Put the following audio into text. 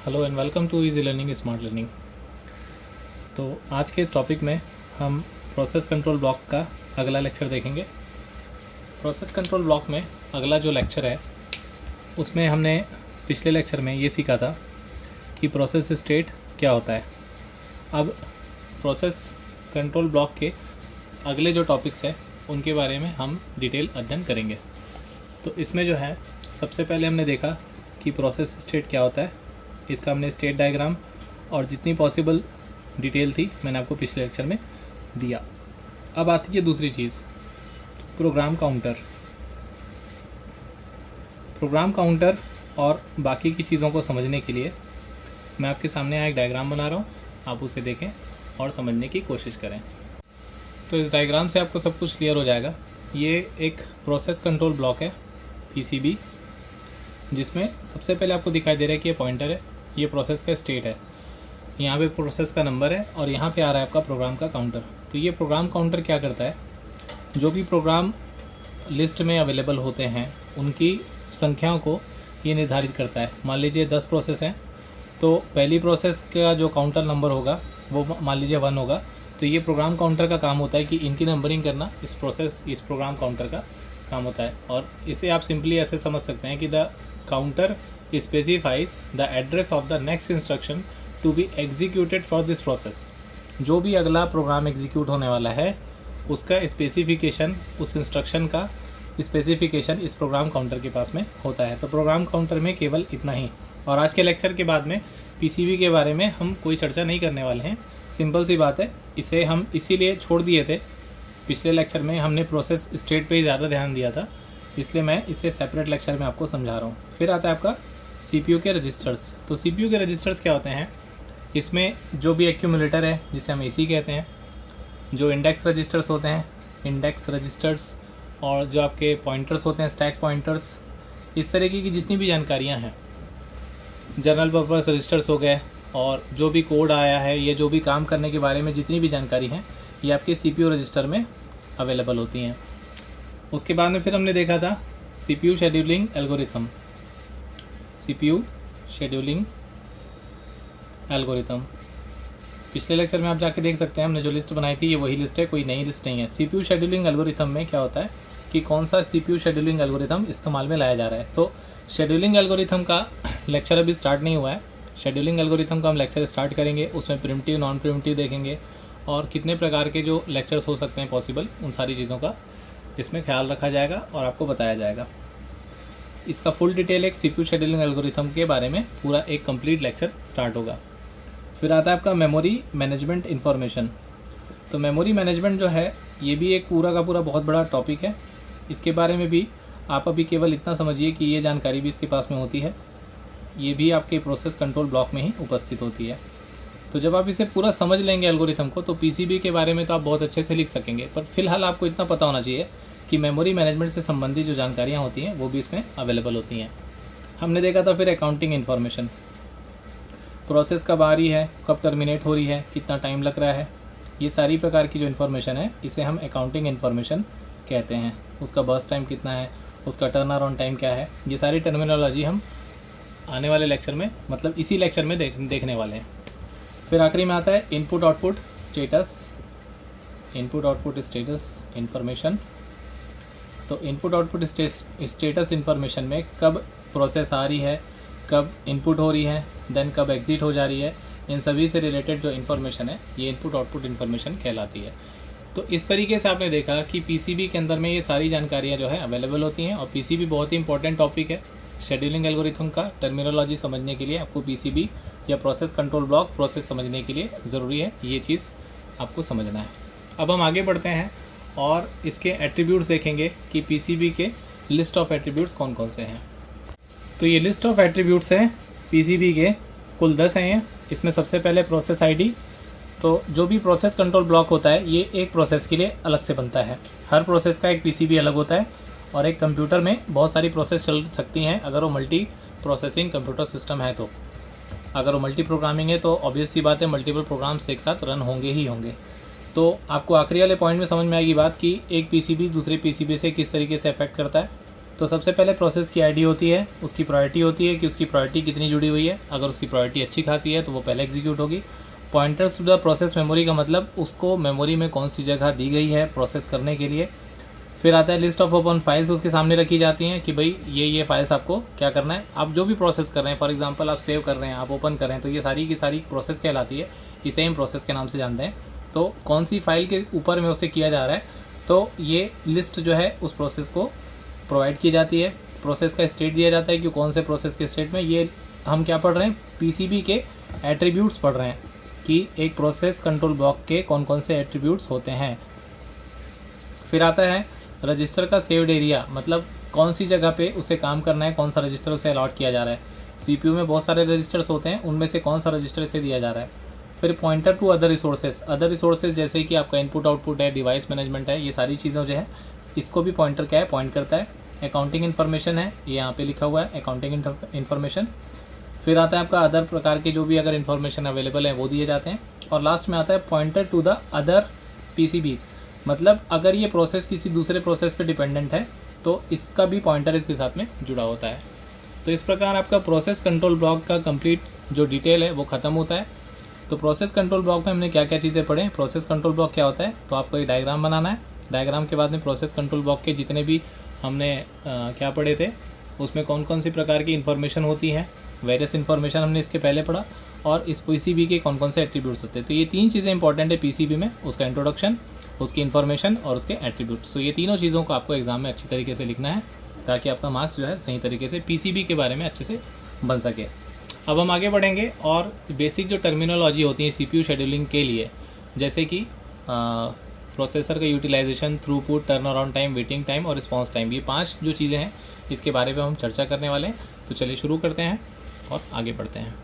Hello and welcome to easy learning smart learning. तो आज के इस टॉपिक में हम प्रोसेस कंट्रोल ब्लॉक का अगला लेक्चर देखेंगे। प्रोसेस कंट्रोल ब्लॉक में अगला जो लेक्चर है उसमें हमने पिछले लेक्चर में ये सीखा था कि प्रोसेस स्टेट क्या होता है। अब प्रोसेस कंट्रोल ब्लॉक के अगले जो टॉपिक्स हैं उनके बारे में हम डिटेल अध्ययन करेंगे। तो इसमें जो है सबसे पहले हमने देखा कि प्रोसेस स्टेट क्या होता है। इसका हमने स्टेट डायग्राम और जितनी पॉसिबल डिटेल थी मैंने आपको पिछले लेक्चर में दिया। अब आती है दूसरी चीज़, प्रोग्राम काउंटर। प्रोग्राम काउंटर और बाकी की चीज़ों को समझने के लिए मैं आपके सामने एक डायग्राम बना रहा हूँ, आप उसे देखें और समझने की कोशिश करें। तो इस डायग्राम से आपको सब कुछ क्लियर हो जाएगा। ये एक प्रोसेस कंट्रोल ब्लॉक है पीसीबी, जिसमें सबसे पहले आपको दिखाई दे रहा है कि ये पॉइंटर है, ये प्रोसेस का स्टेट है, यहाँ पे प्रोसेस का नंबर है और यहाँ पे आ रहा है आपका प्रोग्राम का काउंटर। तो ये प्रोग्राम काउंटर क्या करता है, जो भी प्रोग्राम लिस्ट में अवेलेबल होते हैं उनकी संख्याओं को ये निर्धारित करता है। मान लीजिए 10 प्रोसेस हैं, तो पहली प्रोसेस का जो काउंटर नंबर होगा वो मान लीजिए 1 होगा। तो ये प्रोग्राम काउंटर का काम होता है कि इनकी नंबरिंग करना इस प्रोग्राम काउंटर का काम होता है। और इसे आप सिंपली ऐसे समझ सकते हैं कि the counter specifies the address of the next instruction to be executed for this process. जो भी अगला प्रोग्राम एग्जीक्यूट होने वाला है उसका स्पेसिफिकेशन, उस इंस्ट्रक्शन का स्पेसिफिकेशन इस प्रोग्राम काउंटर के पास में होता है। तो प्रोग्राम काउंटर में केवल इतना ही। और आज के लेक्चर के बाद में पीसीबी के बारे में हम कोई चर्चा नहीं करने वाले हैं। सिंपल सी बात है, इसे हम इसीलिए छोड़ दिए थे। पिछले लेक्चर में हमने प्रोसेस स्टेट पे ही ज़्यादा ध्यान दिया था, इसलिए मैं इसे सेपरेट लेक्चर में आपको समझा रहा हूँ। फिर आता है आपका सीपीयू के रजिस्टर्स। तो सीपीयू के रजिस्टर्स क्या होते हैं, इसमें जो भी एक्यूमुलेटर है जिसे हम एसी कहते हैं, जो इंडेक्स रजिस्टर्स होते हैं इंडेक्स रजिस्टर्स, और जो आपके पॉइंटर्स होते हैं स्टैक पॉइंटर्स, इस तरीके की जितनी भी जानकारियाँ हैं, जनरल पर्पस रजिस्टर्स हो गए, और जो भी कोड आया है, ये जो भी काम करने के बारे में जितनी भी जानकारी हैं ये आपके सीपीयू रजिस्टर में अवेलेबल होती हैं। उसके बाद में फिर हमने देखा था CPU scheduling algorithm. CPU scheduling algorithm पिछले लेक्चर में आप जाके देख सकते हैं, हमने जो लिस्ट बनाई थी ये वही लिस्ट है, कोई नई लिस्ट नहीं है। सीपीयू शेड्यूलिंग एल्गोरिथम में क्या होता है कि कौन सा सीपीयू शेड्यूलिंग एल्गोरिथम इस्तेमाल में लाया जा रहा है। तो शेड्यूलिंग एल्गोरिथम का लेक्चर अभी स्टार्ट नहीं हुआ है। शेड्यूलिंग एल्गोरिथम का हम लेक्चर स्टार्ट करेंगे, उसमें प्रिमिटिव नॉन प्रिमिटिव देखेंगे और कितने प्रकार के जो लेक्चर्स हो सकते हैं पॉसिबल, उन सारी चीज़ों का इसमें ख्याल रखा जाएगा और आपको बताया जाएगा। इसका फुल डिटेल एक सीपीयू शेड्यूलिंग एल्गोरिथम के बारे में पूरा एक कंप्लीट लेक्चर स्टार्ट होगा। फिर आता है आपका मेमोरी मैनेजमेंट इन्फॉर्मेशन। तो मेमोरी मैनेजमेंट जो है ये भी एक पूरा का पूरा बहुत बड़ा टॉपिक है। इसके बारे में भी आप अभी केवल इतना समझिए कि ये जानकारी भी इसके पास में होती है, ये भी आपके प्रोसेस कंट्रोल ब्लॉक में ही उपस्थित होती है। तो जब आप इसे पूरा समझ लेंगे एल्गोरिथम को, तो पीसीबी के बारे में तो आप बहुत अच्छे से लिख सकेंगे। पर फिलहाल आपको इतना पता होना चाहिए कि मेमोरी मैनेजमेंट से संबंधित जो जानकारियाँ होती हैं वो भी इसमें अवेलेबल होती हैं। हमने देखा था फिर अकाउंटिंग इन्फॉर्मेशन, प्रोसेस कब आ रही है, कब टर्मिनेट हो रही है, कितना टाइम लग रहा है, ये सारी प्रकार की जो इन्फॉर्मेशन है इसे हम अकाउंटिंग इन्फॉर्मेशन कहते हैं। उसका बर्स्ट टाइम कितना है, उसका टर्न अराउंड टाइम क्या है, ये सारी टर्मिनोलॉजी हम आने वाले लेक्चर में, मतलब इसी लेक्चर में देखने वाले हैं। फिर आखिरी में आता है input output status, input output status information. तो इनपुट आउटपुट स्टेटस इन्फॉर्मेशन में कब प्रोसेस आ रही है, कब इनपुट हो रही है, देन कब एग्जिट हो जा रही है, इन सभी से रिलेटेड जो इन्फॉर्मेशन है ये इनपुट आउटपुट इन्फॉर्मेशन कहलाती है। तो इस तरीके से आपने देखा कि पीसीबी के अंदर में ये सारी जानकारियाँ जो है अवेलेबल होती हैं। और पीसीबी बहुत ही इंपॉर्टेंट टॉपिक है। शेड्यूलिंग एल्गोरिथम का टर्मिनोलॉजी समझने के लिए आपको पीसीबी या प्रोसेस कंट्रोल ब्लॉक प्रोसेस समझने के लिए ज़रूरी है, ये चीज़ आपको समझना है। अब हम आगे बढ़ते हैं और इसके एट्रीब्यूट्स देखेंगे कि पीसीबी के लिस्ट ऑफ एट्रीब्यूट्स कौन कौन से हैं। तो ये लिस्ट ऑफ एट्रीब्यूट्स हैं पीसीबी के, कुल 10 हैं ये। इसमें सबसे पहले प्रोसेस आईडी। तो जो भी प्रोसेस कंट्रोल ब्लॉक होता है ये एक प्रोसेस के लिए अलग से बनता है। हर प्रोसेस का एक पीसीबी अलग होता है और एक कंप्यूटर में बहुत सारी प्रोसेस चल सकती हैं अगर वो मल्टी प्रोसेसिंग कंप्यूटर सिस्टम है। तो अगर वो मल्टी प्रोग्रामिंग है तो ऑब्वियस सी बात है मल्टीपल प्रोग्राम्स एक साथ रन होंगे ही होंगे। तो आपको आखिरी वाले पॉइंट में समझ में आएगी बात कि एक पीसीबी दूसरे पीसीबी से किस तरीके से अफेक्ट करता है। तो सबसे पहले प्रोसेस की आईडी होती है, उसकी प्रायोरिटी होती है कि उसकी प्रायोरिटी कितनी जुड़ी हुई है। अगर उसकी प्रायोरिटी अच्छी खासी है तो वो पहले एग्जीक्यूट होगी। Pointers to the process memory का मतलब उसको मेमोरी में कौन सी जगह दी गई है प्रोसेस करने के लिए। फिर आता है लिस्ट ऑफ ओपन फाइल्स, उसके सामने रखी जाती हैं कि भाई ये फाइल्स आपको क्या करना है। आप जो भी प्रोसेस कर रहे हैं, फॉर एग्जांपल आप सेव कर रहे हैं, आप ओपन कर रहे हैं, तो ये सारी की सारी प्रोसेस कहलाती है, इसे हम प्रोसेस के नाम से जानते हैं। तो कौन सी फाइल के ऊपर में उसे किया जा रहा है, तो ये लिस्ट जो है उस प्रोसेस को प्रोवाइड की जाती है। प्रोसेस का स्टेट दिया जाता है कि कौन से प्रोसेस के स्टेट में। ये हम क्या पढ़ रहे हैं, पीसीबी के एट्रीब्यूट्स पढ़ रहे हैं कि एक प्रोसेस कंट्रोल ब्लॉक के कौन कौन से एट्रीब्यूट्स होते हैं। फिर आता है रजिस्टर का सेव्ड एरिया, मतलब कौन सी जगह पे उसे काम करना है, कौन सा रजिस्टर उसे अलॉट किया जा रहा है। सीपीयू में बहुत सारे रजिस्टर्स होते हैं, उनमें से कौन सा रजिस्टर इसे दिया जा रहा है। फिर पॉइंटर टू अदर रिसोर्सेज जैसे कि आपका इनपुट आउटपुट है, डिवाइस मैनेजमेंट है, ये सारी चीज़ें जो है इसको भी पॉइंटर क्या है, पॉइंट करता है। अकाउंटिंग इन्फॉर्मेशन है, ये यहाँ पे लिखा हुआ है अकाउंटिंग इन्फॉर्मेशन। फिर आता है आपका अदर प्रकार के जो भी अगर इन्फॉर्मेशन अवेलेबल है वो दिए जाते हैं। और लास्ट में आता है pointer to the other PCBs, मतलब अगर ये प्रोसेस किसी दूसरे प्रोसेस पे डिपेंडेंट है तो इसका भी पॉइंटर इसके साथ में जुड़ा होता है। तो इस प्रकार आपका प्रोसेस कंट्रोल ब्लॉक का कंप्लीट जो डिटेल है वो ख़त्म होता है। तो प्रोसेस कंट्रोल ब्लॉक में हमने क्या क्या चीज़ें पढ़े, प्रोसेस कंट्रोल ब्लॉक क्या होता है, तो आपको एक डायग्राम बनाना है। डायग्राम के बाद में प्रोसेस कंट्रोल ब्लॉक के जितने भी हमने क्या पढ़े थे, उसमें कौन कौन सी प्रकार की इन्फॉर्मेशन होती है, वेरियस इन्फॉर्मेशन हमने इसके पहले पढ़ा, और इस पीसीबी के कौन कौन से एट्रीब्यूट्स होते हैं। तो ये तीन चीज़ें इंपॉर्टेंट है पीसीबी में, उसका इंट्रोडक्शन, उसकी इन्फॉर्मेशन और उसके एट्रीब्यूट्स। तो ये तीनों चीज़ों को आपको एग्जाम में अच्छी तरीके से लिखना है ताकि आपका मार्क्स जो है सही तरीके से पीसीबी के बारे में अच्छे से बन सके। अब हम आगे बढ़ेंगे और बेसिक जो टर्मिनोलॉजी होती है सीपीयू शेड्यूलिंग के लिए, जैसे कि प्रोसेसर का utilisation, throughput, turn around time, waiting time और रिस्पॉन्स टाइम, ये 5 जो चीज़ें हैं इसके बारे में हम चर्चा करने वाले हैं। तो चलिए शुरू करते हैं और आगे बढ़ते हैं।